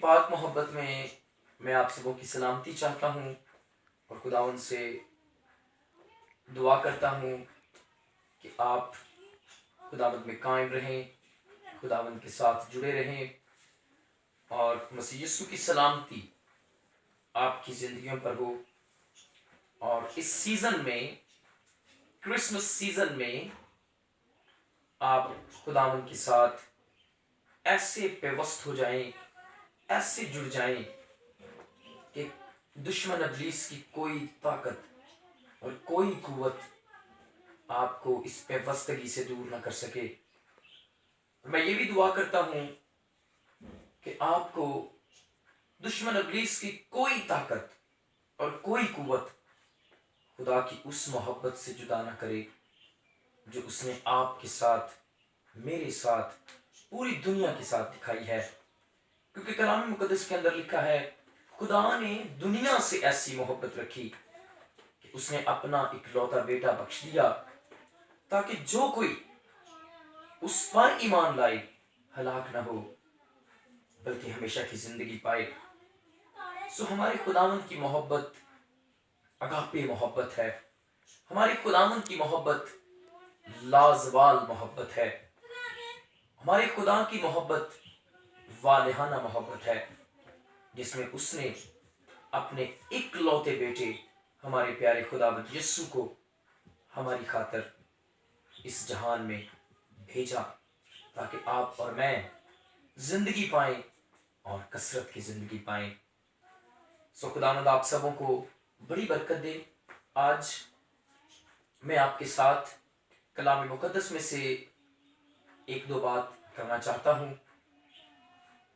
पाक मोहब्बत में मैं आप सबों की सलामती चाहता हूँ और खुदावंद से दुआ करता हूँ कि आप खुदावंद में कायम रहें, खुदावंद के साथ जुड़े रहें और मसीह यीशु की सलामती आपकी ज़िंदगियों पर हो। और इस सीज़न में, क्रिसमस सीज़न में, आप खुदावंद के साथ ऐसे पेवस्त हो जाएं, ऐसे जुड़ जाएं कि दुश्मन इब्लीस की कोई ताकत और कोई कुव्वत आपको इस पेवस्तगी से दूर न कर सके। मैं ये भी दुआ करता हूँ कि आपको दुश्मन इब्लीस की कोई ताकत और कोई कुव्वत खुदा की उस मोहब्बत से जुदा न करे जो उसने आपके साथ, मेरे साथ, पूरी दुनिया के साथ दिखाई है। क्योंकि कलाम मुकद्दस के अंदर लिखा है, खुदा ने दुनिया से ऐसी मोहब्बत रखी कि उसने अपना इकलौता बेटा बख्श दिया ताकि जो कोई उस पर ईमान लाए हलाक न हो बल्कि हमेशा की जिंदगी पाए। सो हमारे खुदावंद की मोहब्बत अगापे मोहब्बत है। हमारी खुदावंद की मोहब्बत लाजवाल मोहब्बत है। हमारे खुदा की मोहब्बत वालिहाना मोहब्बत है, जिसमें उसने अपने इकलौते बेटे हमारे प्यारे खुदावंद यीशु को हमारी खातिर इस जहान में भेजा ताकि आप और मैं जिंदगी पाएं और कसरत की जिंदगी पाएं। सो खुदावंद आप सबों को बड़ी बरकत दे। आज मैं आपके साथ कलाम मुकद्दस में से एक दो बात करना चाहता हूं।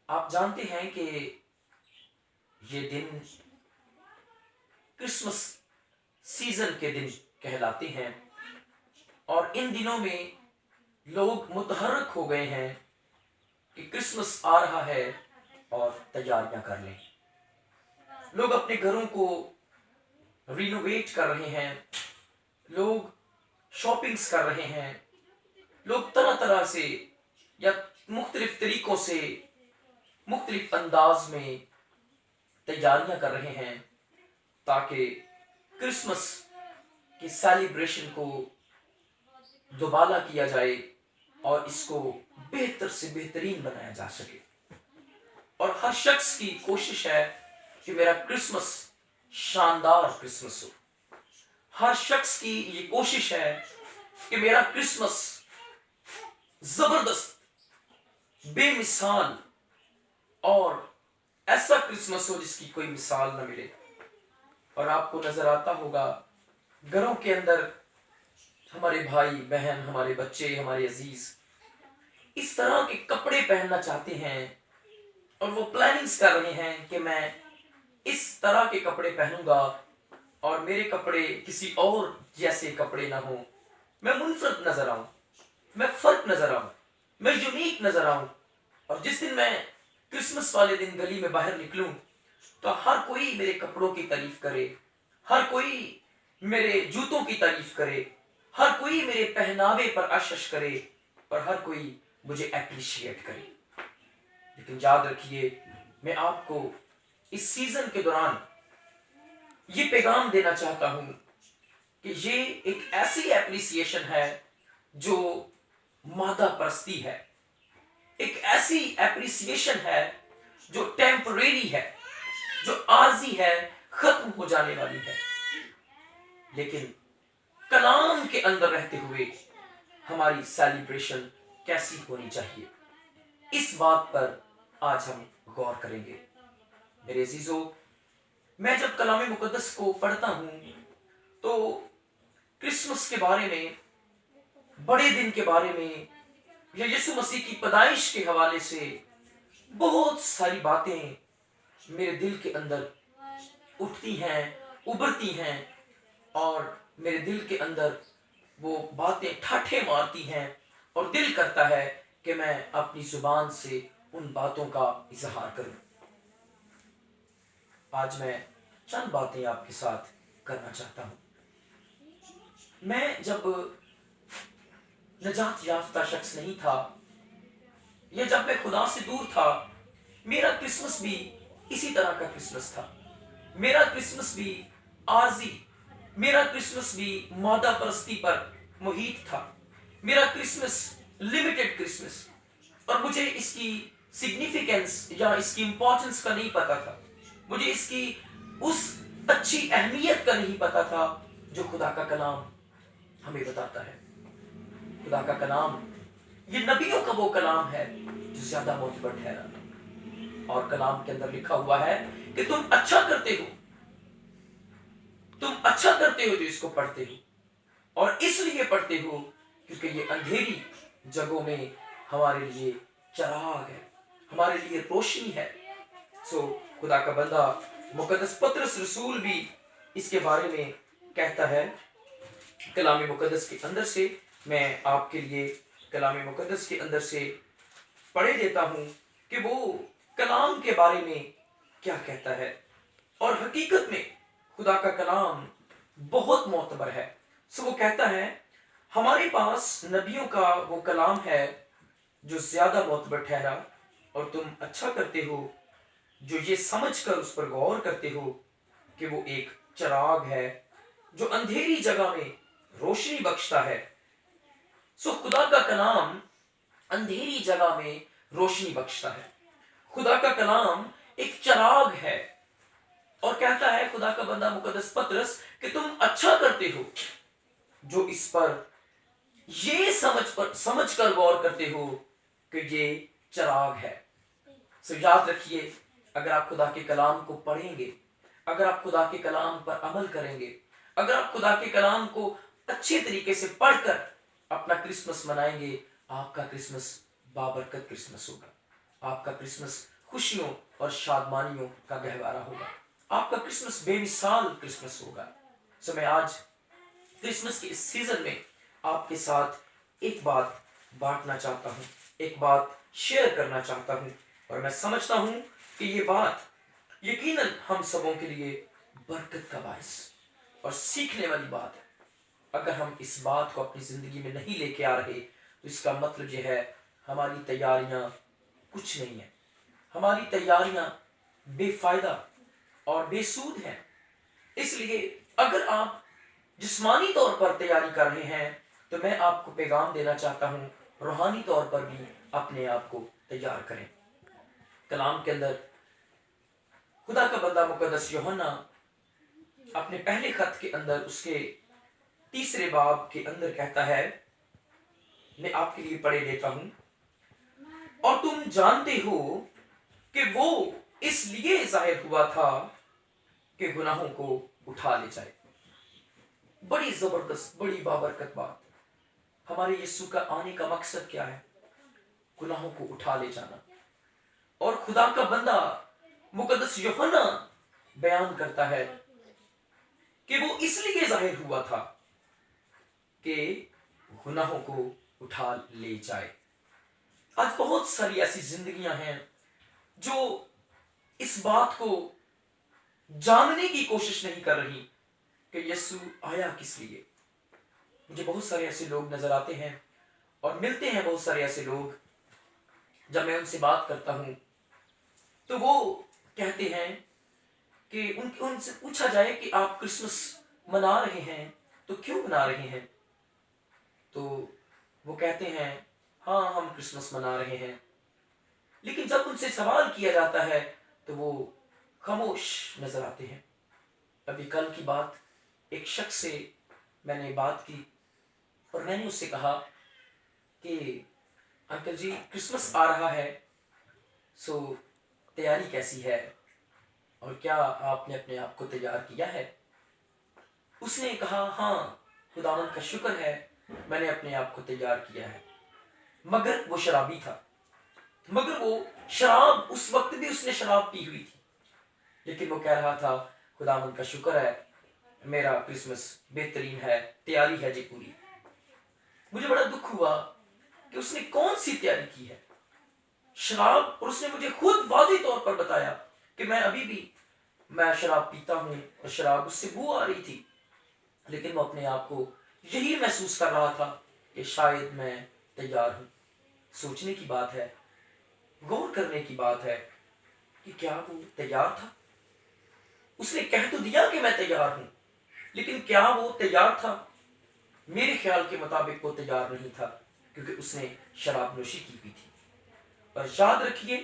आप जानते हैं कि ये दिन क्रिसमस सीजन के दिन कहलाते हैं और इन दिनों में लोग मुतहर्रक हो गए हैं कि क्रिसमस आ रहा है और तैयारियां कर लें। लोग अपने घरों को रिनोवेट कर रहे हैं, लोग शॉपिंग्स कर रहे हैं, लोग तरह तरह से या मुख्तलिफ तरीकों से मुख्तलिफ अंदाज में तैयारियां कर रहे हैं ताकि क्रिसमस की सेलिब्रेशन को दोबारा किया जाए और इसको बेहतर से बेहतरीन बनाया जा सके। और हर शख्स की कोशिश है कि मेरा क्रिसमस शानदार क्रिसमस हो। हर शख्स की ये कोशिश है कि मेरा क्रिसमस जबरदस्त, बेमिसाल और ऐसा क्रिसमस हो जिसकी कोई मिसाल न मिले। और आपको नजर आता होगा घरों के अंदर हमारे भाई बहन, हमारे बच्चे, हमारे अजीज इस तरह के कपड़े पहनना चाहते हैं और वो प्लानिंग्स कर रहे हैं कि मैं इस तरह के कपड़े पहनूंगा और मेरे कपड़े किसी और जैसे कपड़े ना हो, मैं मुनफरद नजर आऊं, मैं फर्क नजर आऊं, मैं यूनिक नजर आऊं। और जिस दिन मैं क्रिसमस वाले दिन गली में बाहर निकलूं तो हर कोई मेरे कपड़ों की तारीफ करे, हर कोई मेरे जूतों की तारीफ करे, हर कोई मेरे पहनावे पर आशीष करे और हर कोई मुझे एप्रिशिएट करे। लेकिन याद रखिए, मैं आपको इस सीजन के दौरान ये पैगाम देना चाहता हूं कि ये एक ऐसी एप्रिसिएशन है जो मादा परस्ती है, एक ऐसी एप्रिसिएशन है जो टेम्परेरी है, जो आर्जी है, खत्म हो जाने वाली है। लेकिन कलाम के अंदर रहते हुए हमारी सेलिब्रेशन कैसी होनी चाहिए, इस बात पर आज हम गौर करेंगे। मेरे अजीजों, मैं जब कलाम मुकद्दस को पढ़ता हूं तो क्रिसमस के बारे में, बड़े दिन के बारे में या यीशु मसीह की पैदाइश के हवाले से बहुत सारी बातें मेरे दिल के अंदर उठती हैं, उभरती हैं और मेरे दिल के अंदर वो बातें ठाठे मारती हैं और दिल करता है कि मैं अपनी जुबान से उन बातों का इजहार करूं। आज मैं चंद बातें आपके साथ करना चाहता हूं। मैं जब नजात याफ्ता शख्स नहीं था या जब मैं खुदा से दूर था, मेरा क्रिसमस भी इसी तरह का क्रिसमस था। मेरा क्रिसमस भी आरजी, मेरा क्रिसमस भी मादा परस्ती पर मुहित था। मेरा क्रिसमस लिमिटेड क्रिसमस, और मुझे इसकी सिग्निफिकेंस या इसकी इंपॉर्टेंस का नहीं पता था। मुझे इसकी उस अच्छी अहमियत का नहीं पता था जो खुदा का कलाम हमें बताता है। खुदा का कलाम, ये नबियों का वो कलाम है जो ज्यादा मोतबर ठहरा। और कलाम के अंदर लिखा हुआ है कि तुम अच्छा करते हो, तुम अच्छा करते हो जो इसको पढ़ते हो, और इसलिए पढ़ते हो क्योंकि ये अंधेरी जगहों में हमारे लिए चराग है, हमारे लिए रोशनी है। सो खुदा का बंदा मुकद्दस पतरस रसूल भी इसके बारे में कहता है। कलाम मुकद्दस के अंदर से मैं आपके लिए कलाम मुकद्दस के अंदर से पढ़े देता हूं कि वो कलाम के बारे में क्या कहता है। और हकीकत में खुदा का कलाम बहुत मोतबर है। सो वो कहता है हमारे पास नबियों का वो कलाम है जो ज्यादा मोतबर ठहरा, और तुम अच्छा करते हो जो ये समझकर उस पर गौर करते हो कि वो एक चिराग है जो अंधेरी जगह में रोशनी बख्शता है। सो खुदा का कलाम अंधेरी जगह में रोशनी बख्शता है। खुदा का कलाम एक चिराग है, और कहता है खुदा का बंदा मुकद्दस पतरस कि तुम अच्छा करते हो जो इस पर ये समझ कर गौर करते हो कि ये चिराग है। सो याद रखिए, अगर आप खुदा के कलाम को पढ़ेंगे, अगर आप खुदा के कलाम पर अमल करेंगे, अगर आप खुदा के कलाम को अच्छे तरीके से पढ़कर अपना क्रिसमस मनाएंगे, आपका क्रिसमस बाबरकत क्रिसमस होगा। आपका क्रिसमस खुशियों और शादमानियों का गहवारा होगा। आपका क्रिसमस बेमिसाल क्रिसमस होगा। सो मैं आज क्रिसमस के इस सीजन में आपके साथ एक बात बांटना चाहता हूँ, एक बात शेयर करना चाहता हूँ, और मैं समझता हूँ कि ये बात यकीनन हम सबों के लिए बरकत का बायस और सीखने वाली बात है। अगर हम इस बात को अपनी जिंदगी में नहीं लेके आ रहे तो इसका मतलब यह है हमारी तैयारियां कुछ नहीं है, हमारी तैयारियां बेफायदा और बेसूद हैं। इसलिए अगर आप जिस्मानी तौर पर तैयारी कर रहे हैं तो मैं आपको पैगाम देना चाहता हूं, रूहानी तौर पर भी अपने आप को तैयार करें। कलाम के अंदर खुदा का बंदा मुकद्दस यूहन्ना अपने पहले खत के अंदर उसके 3 बाब के अंदर कहता है, मैं आपके लिए पढ़े देता हूं, और तुम जानते हो कि वो इसलिए जाहिर हुआ था कि गुनाहों को उठा ले जाए। बड़ी जबरदस्त, बड़ी बाबरकत बात। हमारे यीशु का आने का मकसद क्या है? गुनाहों को उठा ले जाना। और खुदा का बंदा मुकद्दस यूहन्ना बयान करता है कि वो इसलिए जाहिर हुआ था कि गुनाहों को उठा ले जाए। आज बहुत सारी ऐसी जिंदगियां हैं जो इस बात को जानने की कोशिश नहीं कर रही कि यीशु आया किस लिए। मुझे बहुत सारे ऐसे लोग नजर आते हैं और मिलते हैं बहुत सारे ऐसे लोग, जब मैं उनसे बात करता हूं तो वो कहते हैं कि उनसे पूछा जाए कि आप क्रिसमस मना रहे हैं तो क्यों मना रहे हैं, तो वो कहते हैं हाँ हम क्रिसमस मना रहे हैं। लेकिन जब उनसे सवाल किया जाता है तो वो खामोश नजर आते हैं। अभी कल की बात, एक शख्स से मैंने बात की और मैंने उससे कहा कि अंकल जी क्रिसमस आ रहा है, सो तैयारी कैसी है और क्या आपने अपने आप को तैयार किया है? उसने कहा हाँ खुदावंद का शुक्र है मैंने अपने आप को तैयार किया है। मगर वो शराबी था, मगर वो शराब, उस वक्त भी उसने शराब पी हुई थी, लेकिन वो कह रहा था खुदावंद का शुक्र है मेरा क्रिसमस बेहतरीन है, तैयारी है जी पूरी। मुझे बड़ा दुख हुआ कि उसने कौन सी तैयारी की है, शराब। और उसने मुझे खुद वाज़ेह तौर पर बताया कि मैं शराब पीता हूँ और शराब उससे बू आ रही थी, लेकिन वो अपने आप को यही महसूस कर रहा था कि शायद मैं तैयार हूँ। सोचने की बात है, गौर करने की बात है کہ کیا وہ تیار تھا؟ اس نے کہہ تو دیا کہ میں تیار ہوں، لیکن کیا وہ تیار تھا؟ میرے خیال کے مطابق وہ تیار نہیں تھا، کیونکہ اس نے شراب نوشی کی بھی تھی۔ اور یاد رکھیے،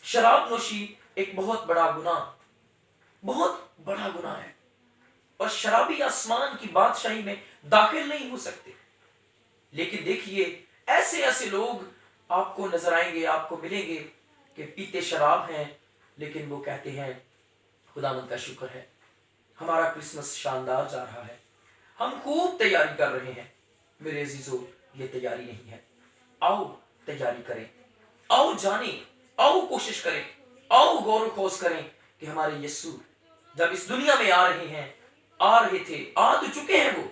شراب نوشی ایک بہت بڑا گناہ ہے، اور شرابی آسمان کی بادشاہی میں داخل نہیں ہو سکتے۔ لیکن دیکھیے، ایسے لوگ آپ کو نظر آئیں گے، آپ کو ملیں گے کہ پیتے شراب ہیں، لیکن وہ کہتے ہیں خداوند کا شکر ہے، ہمارا کرسمس شاندار جا رہا ہے، ہم خوب تیاری کر رہے ہیں۔ میرے عزیزو، یہ تیاری نہیں ہے۔ آؤ تیاری کریں، آؤ جانیں، آؤ کوشش کریں، آؤ غور و خوض کریں کہ ہمارے یسوع جب اس دنیا میں آ رہے تھے، آ تو چکے ہیں وہ۔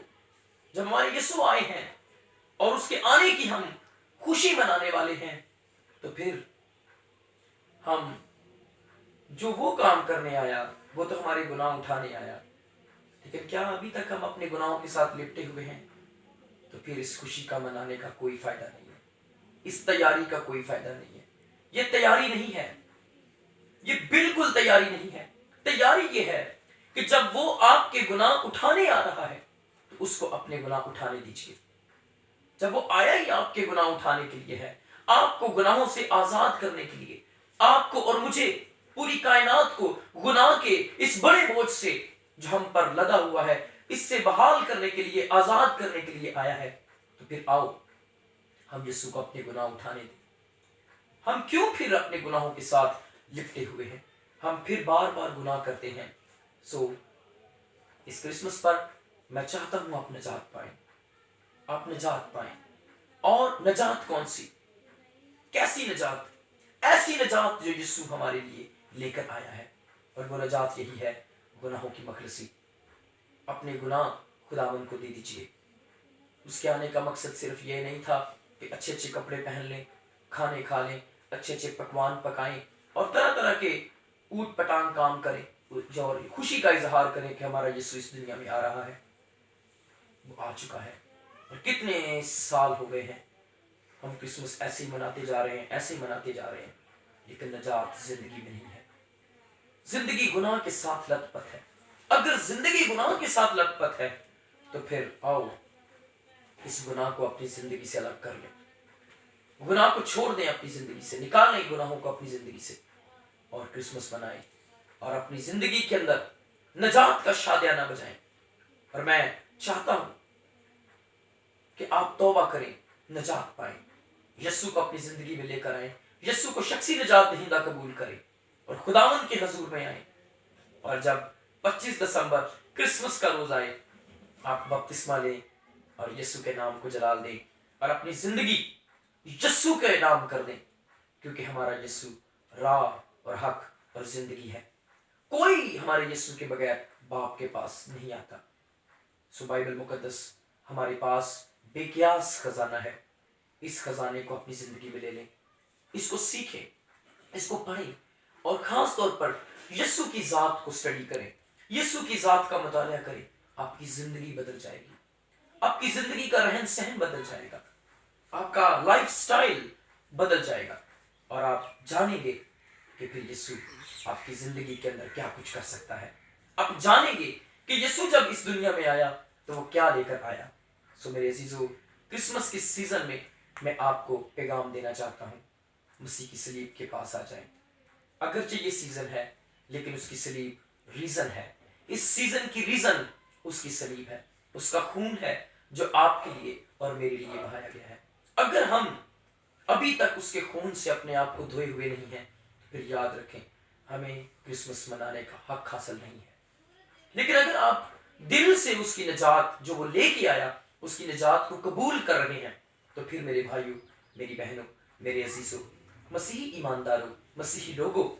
جب ہمارے یسوع آئے ہیں اور اس کے آنے کی ہم خوشی منانے والے ہیں، تو پھر ہم جو وہ کام کرنے آیا، وہ تو ہمارے گناہ اٹھانے آیا، لیکن کیا ابھی تک ہم اپنے گناہوں کے ساتھ لپٹے ہوئے ہیں؟ تو پھر اس خوشی کا منانے کا کوئی فائدہ نہیں ہے، اس تیاری کا کوئی فائدہ نہیں ہے۔ یہ تیاری نہیں ہے، یہ بالکل تیاری نہیں ہے۔ تیاری یہ ہے کہ جب وہ آپ کے گناہ اٹھانے آ رہا ہے تو اس کو اپنے گناہ اٹھانے دیجیے۔ جب وہ آیا ہی آپ کے گناہ اٹھانے کے لیے ہے، آپ کو گناہوں سے آزاد کرنے کے لیے، آپ کو اور مجھے، پوری کائنات کو گناہ کے اس بڑے بوجھ سے جو ہم پر لدا ہوا ہے، اس سے بحال کرنے کے لیے، آزاد کرنے کے لیے آیا ہے، تو پھر آؤ ہم یسوع کو اپنے گناہ اٹھانے دیں۔ ہم کیوں پھر اپنے گناہوں کے ساتھ لپٹے ہوئے ہیں؟ ہم پھر بار بار گناہ کرتے ہیں۔ اس کرسمس پر میں چاہتا ہوں آپ نجات پائیں، آپ نجات پائیں۔ اور نجات کون سی؟ کیسی نجات؟ ایسی نجات جو یسوع ہمارے لیے لے کر آیا ہے، اور وہ نجات یہی ہے، گناہوں کی مخلصی۔ اپنے گناہ خداوند کو دے دیجیے۔ اس کے آنے کا مقصد صرف یہ نہیں تھا کہ اچھے اچھے کپڑے پہن لیں، کھانے کھا لیں، اچھے اچھے پکوان پکائیں اور طرح طرح کے اوٹ پٹانگ کام کریں اور خوشی کا اظہار کریں کہ ہمارا یسوع اس دنیا میں آ رہا ہے۔ وہ آ چکا ہے، اور کتنے سال ہو گئے ہیں ہم کرسمس ایسے ہی مناتے جا رہے ہیں، لیکن نجات زندگی میں نہیں ہے۔ زندگی گناہ کے ساتھ لت پت ہے۔ اگر زندگی گناہ کے ساتھ لت پت ہے تو پھر آؤ اس گناہ کو اپنی زندگی سے الگ کر لیں، گناہ کو چھوڑ دیں، اپنی زندگی سے نکالیں گناہوں کو اپنی زندگی سے، اور کرسمس منائیں اور اپنی زندگی کے اندر نجات کا شادیانہ بجائیں۔ اور میں چاہتا ہوں کہ آپ توبہ کریں، نجات پائیں، یسوع کو اپنی زندگی میں لے کر آئیں، یسوع کو شخصی نجات دہندہ قبول کریں اور خداوند کے حضور میں آئیں۔ اور جب 25 دسمبر کرسمس کا روز آئے، آپ بپتسمہ لیں اور یسوع کے نام کو جلال دیں اور اپنی زندگی یسوع کے نام کر دیں، کیونکہ ہمارا یسوع راہ اور حق اور زندگی ہے۔ کوئی ہمارے یسوع کے بغیر باپ کے پاس نہیں آتا۔ بائبل مقدس ہمارے پاس بے قیاس خزانہ ہے۔ اس خزانے کو اپنی زندگی میں لے لیں، اس کو سیکھیں، اس کو پڑھیں، اور خاص طور پر یسوع کی ذات کو اسٹڈی کریں، یسوع کی ذات کا مطالعہ کریں۔ آپ کی زندگی بدل جائے گی، آپ کی زندگی کا رہن سہن بدل جائے گا، آپ کا لائف سٹائل بدل جائے گا، اور آپ جانیں گے کہ پھر یسوع آپ کی زندگی کے اندر کیا کچھ کر سکتا ہے۔ آپ جانیں گے کہ یسوع جب اس دنیا میں آیا تو وہ کیا لے کر آیا۔ میرے عزیزو، کرسمس کے سیزن میں میں آپ کو پیغام دینا چاہتا ہوں، مسیح کی صلیب کے پاس آ جائیں۔ اگرچہ یہ سیزن ہے، لیکن اس کی صلیب ریزن ہے۔ اس سیزن کی ریزن اس کی صلیب ہے، اس کا خون ہے جو آپ کے لیے اور میرے لیے بہایا گیا ہے۔ اگر ہم ابھی تک اس کے خون سے اپنے آپ کو دھوئے ہوئے نہیں ہیں، پھر یاد رکھیں ہمیں کرسمس منانے کا حق حاصل نہیں ہے۔ لیکن اگر آپ دل سے اس کی نجات جو وہ لے کے آیا، اس کی نجات کو قبول کر رہے ہیں، تو پھر میرے بھائیوں، میری بہنوں، میرے عزیزوں، مسیحی ایمانداروں، مسیحی لوگوں،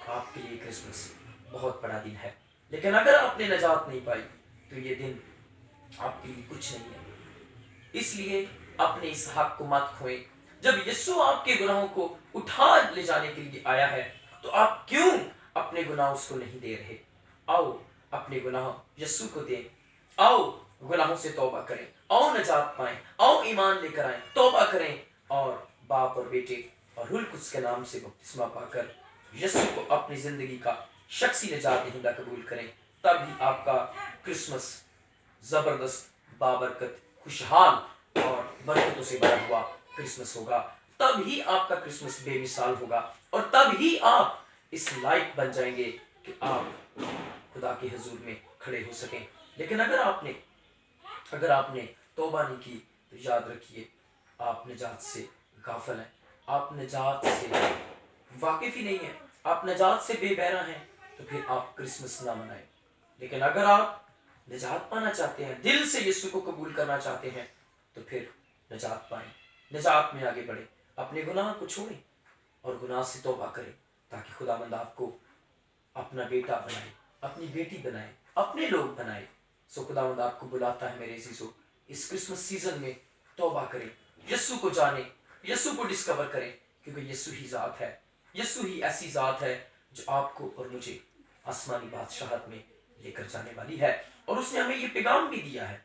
آپ کے لیے کرسمس بہت بڑا دن ہے۔ لیکن اگر آپ نے نجات نہیں پائی تو یہ دن آپ کے لیے کچھ نہیں ہے۔ اس لیے اپنے اس حق کو مت کھوئیں۔ جب یسوع آپ کے گناہوں کو اٹھا لے جانے کے لیے آیا ہے تو آپ کیوں اپنے گناہ اس کو نہیں دے رہے؟ آؤ اپنے گناہ یسوع کو دیں، آؤ گناہوں سے توبہ کریں، آؤ نجات پائیں، آؤ ایمان لے کر آئیں، توبہ کریں، اور باپ اور بیٹے اور روح القدس کے نام سے بپتسمہ پا کر यीशु को अपनी जिंदगी का शख्सी निजात दहिंदा कबूल करें, तभी आपका क्रिसमस जबरदस्त, बाबरकत, खुशहाल और बरकतों से भरा हुआ क्रिसमस होगा। तब ही आपका क्रिसमस बेमिसाल होगा और तब ही आप इस लायक बन जाएंगे कि आप खुदा के हुजूर में खड़े हो सकें। लेकिन अगर आपने तौबा नहीं की तो याद रखिए आप निजात से गाफिल हैं, आप निजात से वाकिफ ही नहीं है, आप निजात से बेबहरा हैं, तो फिर आप क्रिसमस ना मनाएं। लेकिन अगर आप निजात पाना चाहते हैं, दिल से यीशु को कबूल करना चाहते हैं, तो फिर निजात पाएं, निजात में आगे बढ़ें, अपने गुनाह को छोड़ें और गुनाह से तौबा करें, ताकि खुदावंद आपको अपना बेटा बनाए, अपनी बेटी बनाए, अपने लोग बनाए। सो खुदावंद आपको बुलाता है मेरे अजीजों, इस क्रिसमस सीजन में तौबा करें, यीशु को जाने, यीशु को डिस्कवर करें, क्योंकि यीशु ही ज़ात है, यीशु ही ऐसी ज़ात है जो आपको और मुझे आसमानी बादशाहत में लेकर जाने वाली है। और उसने हमें ये पैगाम भी दिया है,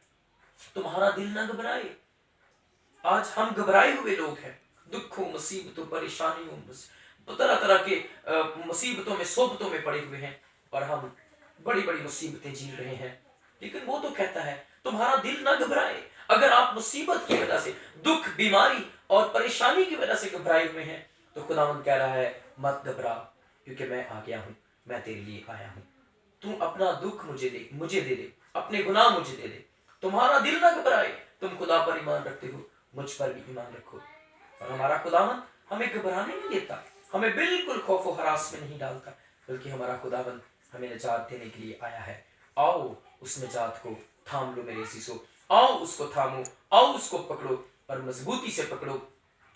तुम्हारा दिल न घबराए। आज हम घबराए हुए लोग हैं, दुखों, मुसीबतों, परेशानियों, तरह तरह के मुसीबतों में, सोबतों में पड़े हुए हैं और हम बड़ी बड़ी मुसीबतें जी रहे हैं। लेकिन वो तो कहता है तुम्हारा दिल न घबराए। अगर आप मुसीबत की वजह से, दुख, बीमारी और परेशानी की वजह से घबराए हुए हैं, तो खुदावंद कह रहा है मत घबरा, क्योंकि मैं आ गया हूं, मैं तेरे लिए आया हूं। तू अपना दुख मुझे दे दे, अपने गुनाह मुझे दे दे। तुम्हारा दिल न घबराए, तुम खुदा पर ईमान रखते हो, मुझ पर भी ईमान रखो। और हमारा खुदावंद हमें घबराने नहीं देता, हमें बिल्कुल खौफ और हरास में नहीं डालता, बल्कि हमारा खुदावंद हमें निजात देने के लिए आया है। आओ उस निजात को थाम लो मेरे अजीजों, आओ उसको थामो, आओ उसको पकड़ो और मजबूती से पकड़ो,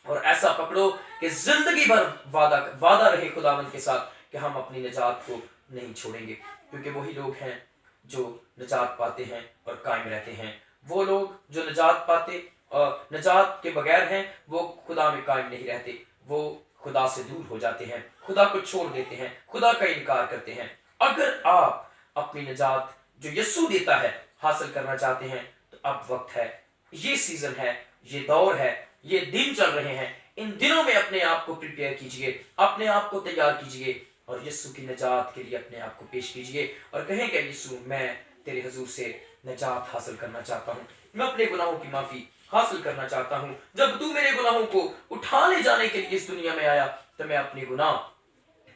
और ऐसा पकड़ो कि जिंदगी भर वादा रहे खुदावंद के साथ कि हम अपनी निजात को नहीं छोड़ेंगे। क्योंकि वही लोग हैं जो निजात पाते हैं और कायम रहते हैं। वो लोग जो निजात पाते और निजात के बगैर हैं, वो खुदा में कायम नहीं रहते, वो खुदा से दूर हो जाते हैं, खुदा को छोड़ देते हैं, खुदा का इनकार करते हैं। अगर आप अपनी निजात जो यीशु देता है हासिल करना चाहते हैं, तो अब वक्त है, ये सीजन है, ये दौर है, ये दिन चल रहे हैं। इन दिनों में अपने आप को प्रिपेयर कीजिए, अपने आप को तैयार कीजिए और यीशु की निजात के लिए अपने आप को पेश कीजिए और कहें कि यीशु मैं तेरे हुजूर से निजात हासिल करना चाहता हूँ, मैं अपने गुनाहों की माफी हासिल करना चाहता हूँ। जब तू मेरे गुनाहों को उठा ले जाने के लिए इस दुनिया में आया, तो मैं अपने गुनाह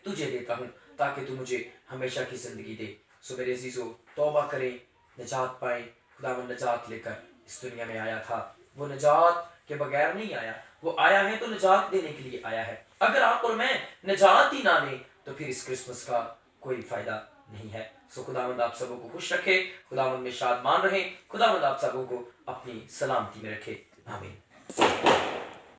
तुझे देता हूँ ताकि तू मुझे हमेशा की जिंदगी दे। सो मेरे अजीजों, तौबा करें, निजात पाएं। खुदावंद निजात लेकर इस दुनिया में आया था, वो निजात के बगैर नहीं आया, वो आया है तो निजात देने के लिए आया है। अगर आप और मैं निजात ही ना लें, तो फिर इस क्रिसमस का कोई फायदा नहीं है। सो खुदावंद आप सबों को खुश रखे, खुदावंद में शादमान रहे, खुदावंद आप सबों को अपनी सलामती में रखे। आमीन।